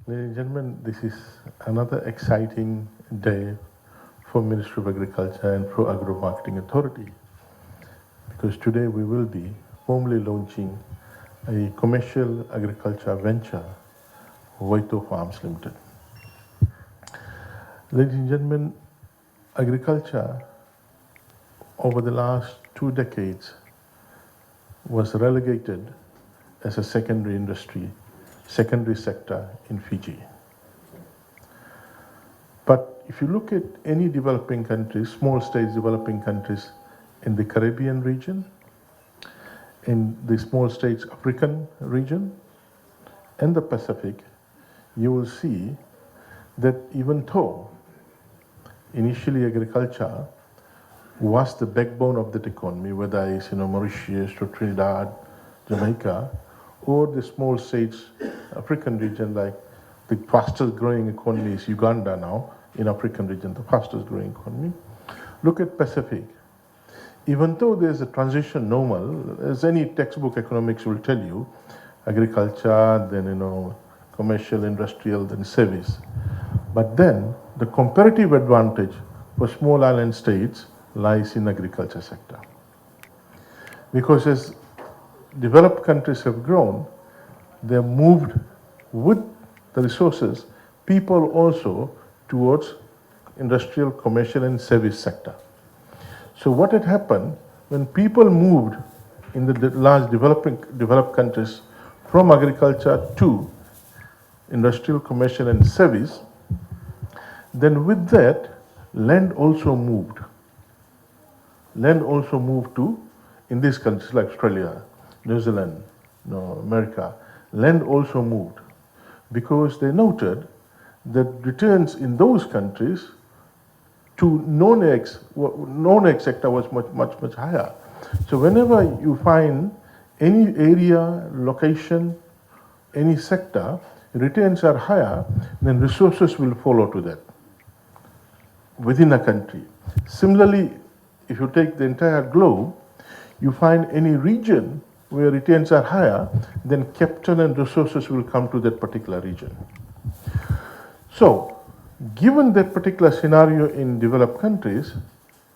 Ladies and gentlemen, this is another exciting day for Ministry of Agriculture and for Agro Marketing Authority, because today we will be formally launching a commercial agriculture venture, Waito Farms Limited. Ladies and gentlemen, agriculture over the last 2 decades was relegated as a secondary industry, secondary sector in Fiji. But if you look at any developing countries, small states developing countries in the Caribbean region, in the small states African region, and the Pacific, you will see that even though initially agriculture was the backbone of that economy, whether it's Mauritius or Trinidad, Jamaica, or the small states African region, like the fastest growing economy is Uganda now in African region, the fastest growing economy. Look at Pacific. Even though there's a transition normal, as any textbook economics will tell you, agriculture, then commercial, industrial, then service. But then the comparative advantage for small island states lies in agriculture sector. Because as developed countries have grown, they've moved with the resources, people also towards industrial, commercial and service sector. So what had happened when people moved in the large developed countries from agriculture to industrial, commercial and service, then with that, land also moved. Land also moved to, in these countries like Australia, New Zealand, America, land also moved because they noted that returns in those countries to non-ag sector was much higher. So whenever you find any area, location, any sector, returns are higher, then resources will follow to that within a country. Similarly, if you take the entire globe, you find any region where returns are higher, then capital and resources will come to that particular region. So, given that particular scenario in developed countries,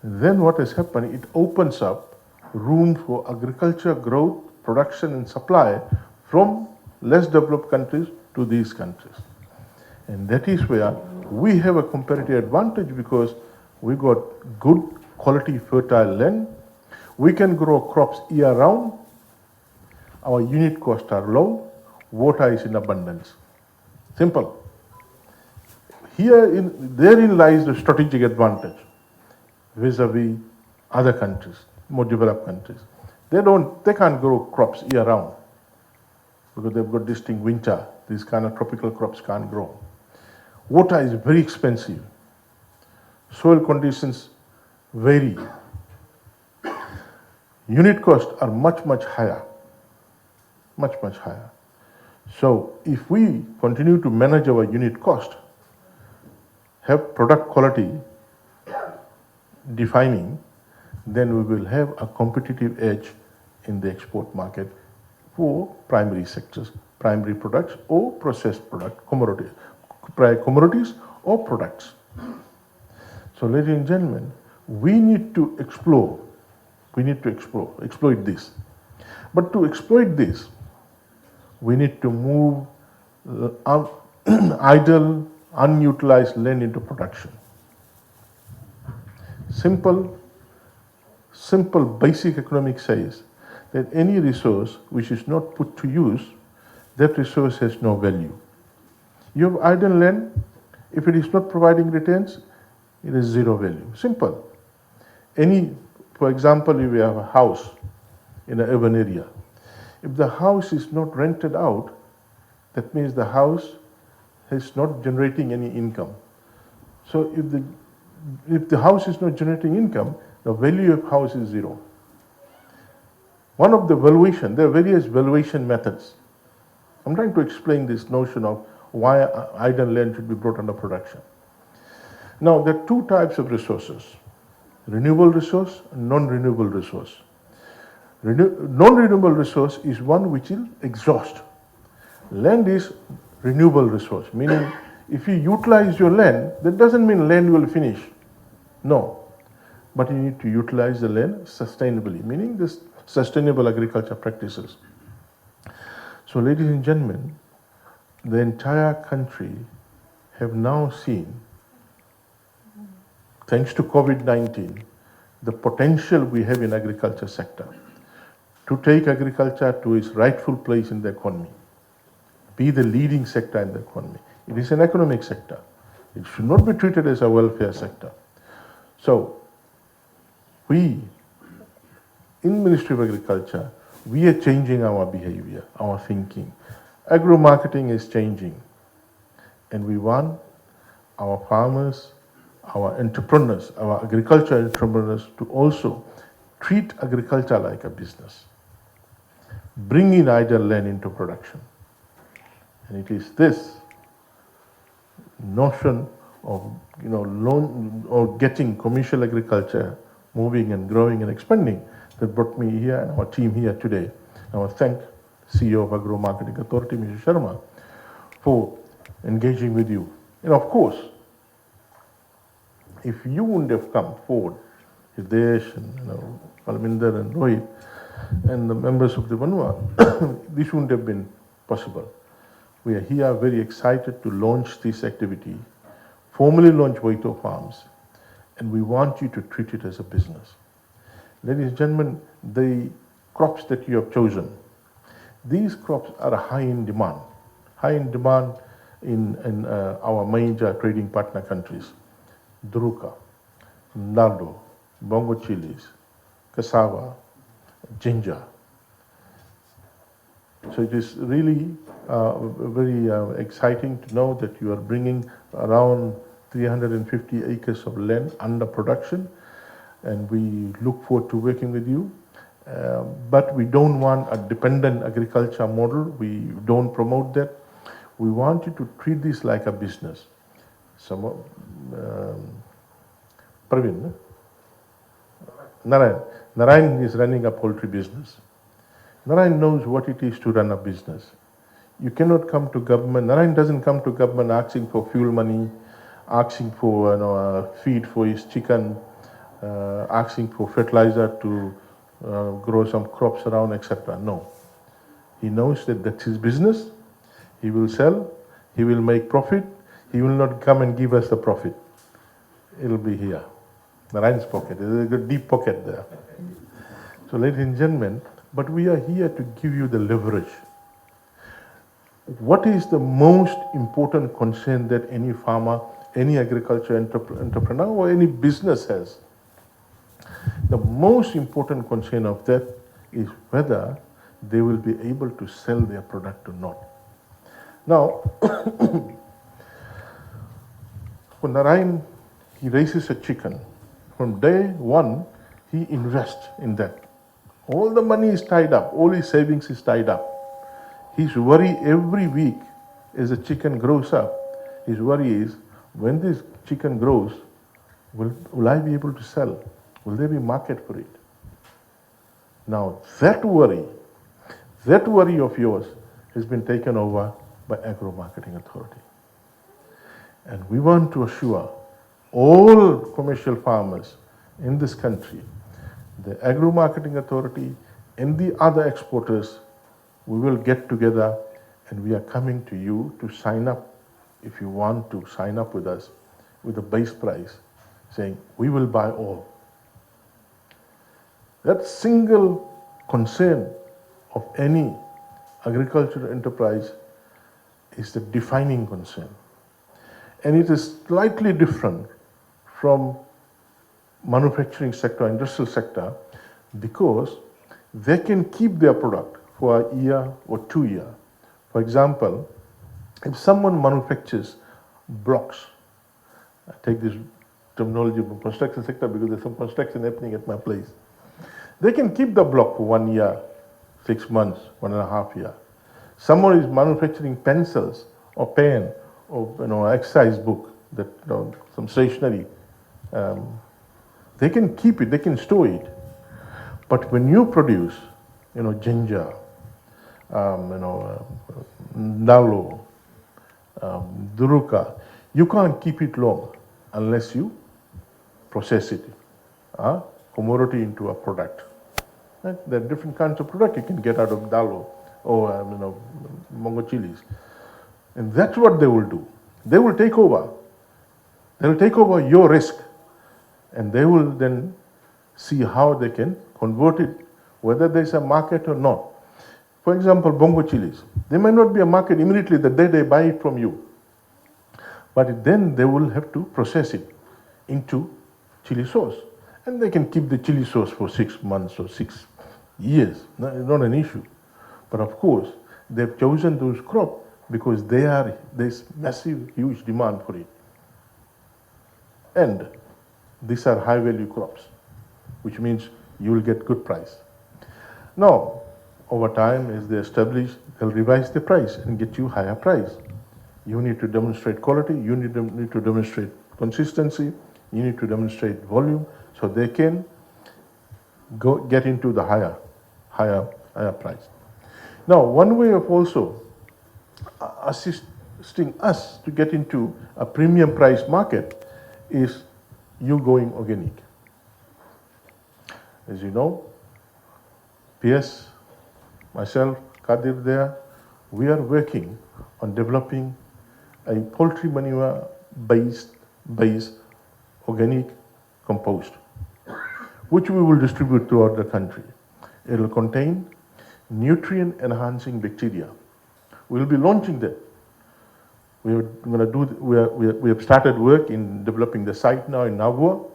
then what has happened, it opens up room for agriculture growth, production and supply from less developed countries to these countries. And that is where we have a competitive advantage because we got good quality fertile land. We can grow crops year round. Our unit costs are low. Water is in abundance. Simple. Therein lies the strategic advantage vis-a-vis other countries, more developed countries. They can't grow crops year round because they've got distinct winter. These kind of tropical crops can't grow. Water is very expensive. Soil conditions vary. Unit costs are much higher. Much higher. So if we continue to manage our unit cost, have product quality defining, then we will have a competitive edge in the export market for primary sectors, primary products or processed product, commodities or products. So ladies and gentlemen, we need to exploit this. But to exploit this, we need to move idle, unutilized land into production. Simple basic economics says that any resource which is not put to use, that resource has no value. You have idle land, if it is not providing returns, it is zero value. Simple. For example, if you have a house in an urban area, if the house is not rented out, that means the house is not generating any income. So if the house is not generating income, the value of house is zero. One of the valuation, there are various valuation methods. I'm trying to explain this notion of why idle land should be brought under production. Now, there are two types of resources: renewable resource and non-renewable resource. Non-renewable resource is one which will exhaust. Land is renewable resource, meaning if you utilize your land, that doesn't mean land will finish. No. But you need to utilize the land sustainably, meaning this sustainable agriculture practices. So, ladies and gentlemen, the entire country have now seen, thanks to COVID-19, the potential we have in agriculture sector to take agriculture to its rightful place in the economy, be the leading sector in the economy. It is an economic sector. It should not be treated as a welfare sector. So, we, in Ministry of Agriculture, we are changing our behavior, our thinking. Agro-marketing is changing. And we want our farmers, our entrepreneurs, our agriculture entrepreneurs to also treat agriculture like a business. Bring in idle land into production. And it is this notion of loan or getting commercial agriculture moving and growing and expanding that brought me here and our team here today. I want to thank CEO of Agro Marketing Authority, Mr. Sharma, for engaging with you. And of course, if you wouldn't have come forward, Hitesh and Mahendra and Rohit and the members of the Vanua, this wouldn't have been possible. We are here very excited to launch this activity, formally launch Waito Farms, and we want you to treat it as a business. Ladies and gentlemen, the crops that you have chosen, these crops are high in demand in our major trading partner countries. Druca, nardo, bongo chilies, cassava, ginger. So it is really very exciting to know that you are bringing around 350 acres of land under production, and we look forward to working with you. But we don't want a dependent agriculture model. We don't promote that. We want you to treat this like a business. Praveen, Narayan is running a poultry business. Narayan knows what it is to run a business. You cannot come to government. Narayan doesn't come to government asking for fuel money, asking for feed for his chicken, asking for fertilizer to grow some crops around, etc. No. He knows that that's his business. He will sell. He will make profit. He will not come and give us the profit. It will be here. Narayan's pocket. There's a deep pocket there. So, ladies and gentlemen, but we are here to give you the leverage. What is the most important concern that any farmer, any agriculture entrepreneur, or any business has? The most important concern of that is whether they will be able to sell their product or not. Now, for Narayan, he raises a chicken. From day one, he invests in that. All the money is tied up, all his savings is tied up. His worry every week as the chicken grows up, his worry is, when this chicken grows, will I be able to sell? Will there be market for it? Now that worry of yours has been taken over by Agro Marketing Authority. And we want to assure all commercial farmers in this country, the Agro Marketing Authority and the other exporters, we will get together and we are coming to you to sign up, if you want to sign up with us, with a base price, saying we will buy all. That single concern of any agricultural enterprise is the defining concern. And it is slightly different from manufacturing sector, industrial sector, because they can keep their product for a year or 2 years. For example, if someone manufactures blocks, I take this terminology from construction sector because there's some construction happening at my place. They can keep the block for 1 year, 6 months, 1.5 years. Someone is manufacturing pencils or pen or exercise book, that some stationery. They can keep it, they can store it. But when you produce, ginger, nalo, duruka, you can't keep it long unless you process it, commodity into a product. Right? There are different kinds of product you can get out of dalo or mongo chilies. And that's what they will do. They will take over. They will take over your risk, and they will then see how they can convert it, whether there's a market or not. For example, bongo chilies. There may not be a market immediately the day they buy it from you, but then they will have to process it into chili sauce. And they can keep the chili sauce for 6 months or 6 years. Not an issue. But of course, they've chosen those crops because there's massive, huge demand for it. And these are high value crops, which means you will get good price. Now, over time, as they establish, they'll revise the price and get you higher price. You need to demonstrate quality, you need to demonstrate consistency, you need to demonstrate volume, so they can get into the higher price. Now, one way of also assisting us to get into a premium price market is you going organic. As you know, PS, myself, Kadir there, we are working on developing a poultry manure based organic compost, which we will distribute throughout the country. It will contain nutrient enhancing bacteria. We will be launching that. We have started work in developing the site now in Nagua,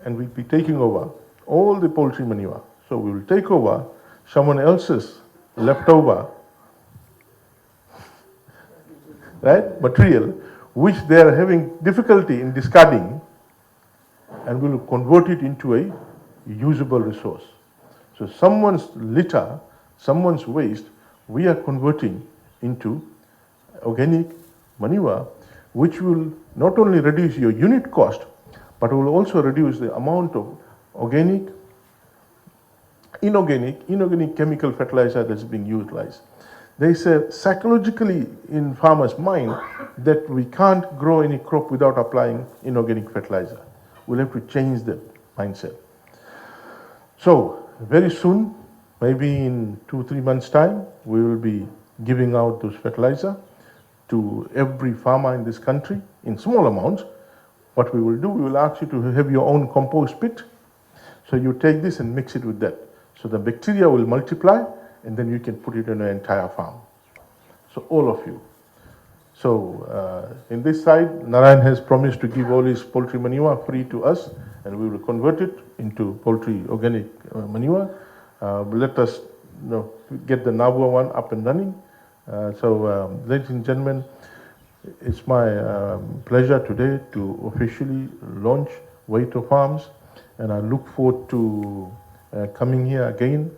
and we'll be taking over all the poultry manure. So we will take over someone else's leftover material, which they are having difficulty in discarding, and we will convert it into a usable resource. So someone's litter, someone's waste, we are converting into organic manure, which will not only reduce your unit cost, but will also reduce the amount of inorganic chemical fertilizer that's being utilized. They say psychologically in farmers' mind that we can't grow any crop without applying inorganic fertilizer. We'll have to change that mindset. So very soon, maybe in 2-3 months' time, we will be giving out those fertilizer to every farmer in this country in small amounts. What we will do, we will ask you to have your own compost pit. So you take this and mix it with that. So the bacteria will multiply, and then you can put it in an entire farm. So all of you. So in this side, Narayan has promised to give all his poultry manure free to us, and we will convert it into poultry organic manure. Let us get the Nabua one up and running. Ladies and gentlemen, it's my pleasure today to officially launch Waito Farms, and I look forward to coming here again,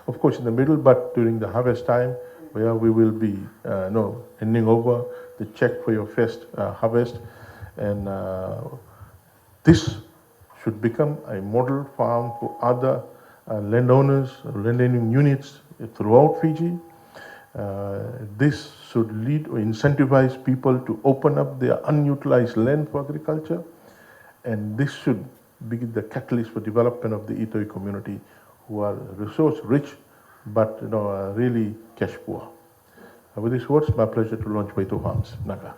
of course in the middle, but during the harvest time, where we will be handing over the check for your first harvest. And this should become a model farm for other landowners, landowning units throughout Fiji. This should lead or incentivize people to open up their unutilized land for agriculture, and this should be the catalyst for development of the Itoi community, who are resource rich but really cash poor. With these words, my pleasure to launch Waito Farms. Naka.